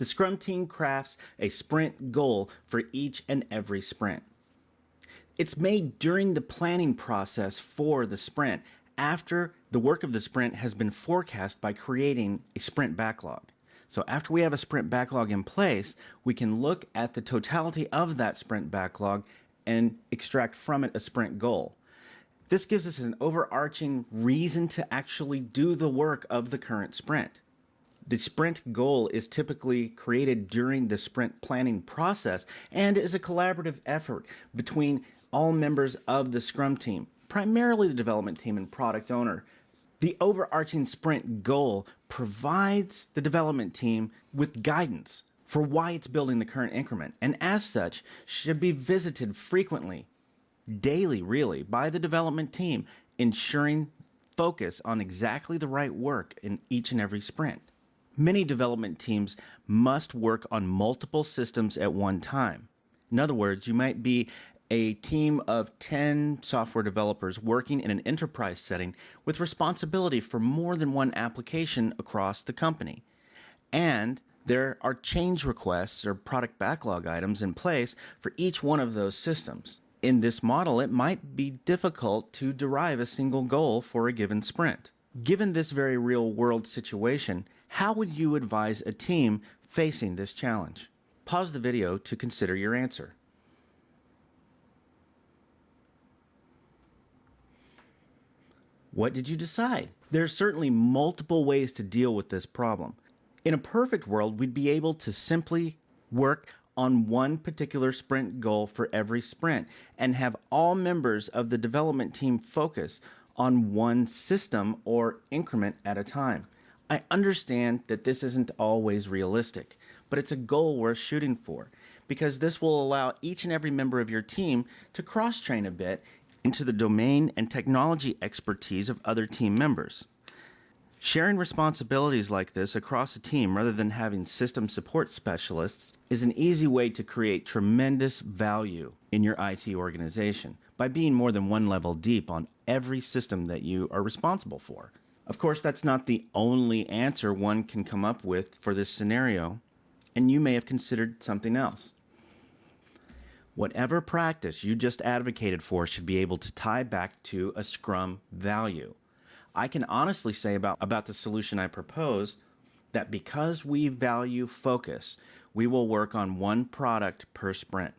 The Scrum team crafts a sprint goal for each and every sprint. It's made during the planning process for the sprint, after the work of the sprint has been forecast by creating a sprint backlog. So after we have a sprint backlog in place, we can look at the totality of that sprint backlog and extract from it a sprint goal. This gives us an overarching reason to actually do the work of the current sprint. The sprint goal is typically created during the sprint planning process and is a collaborative effort between all members of the Scrum team, primarily the development team and product owner. The overarching sprint goal provides the development team with guidance for why it's building the current increment, and as such should be visited frequently, daily really, by the development team, ensuring focus on exactly the right work in each and every sprint. Many development teams must work on multiple systems at one time. In other words, you might be a team of 10 software developers working in an enterprise setting with responsibility for more than one application across the company. And there are change requests or product backlog items in place for each one of those systems. In this model, it might be difficult to derive a single goal for a given sprint. Given this very real-world situation, how would you advise a team facing this challenge? Pause the video to consider your answer. What did you decide? There are certainly multiple ways to deal with this problem. In a perfect world, we'd be able to simply work on one particular sprint goal for every sprint and have all members of the development team focus on one system or increment at a time. I understand that this isn't always realistic, but it's a goal worth shooting for because this will allow each and every member of your team to cross-train a bit into the domain and technology expertise of other team members. Sharing responsibilities like this across a team rather than having system support specialists is an easy way to create tremendous value in your IT organization by being more than one level deep on every system that you are responsible for. Of course, that's not the only answer one can come up with for this scenario, and you may have considered something else. Whatever practice you just advocated for should be able to tie back to a Scrum value. I can honestly say about the solution I propose that because we value focus, we will work on one product per sprint.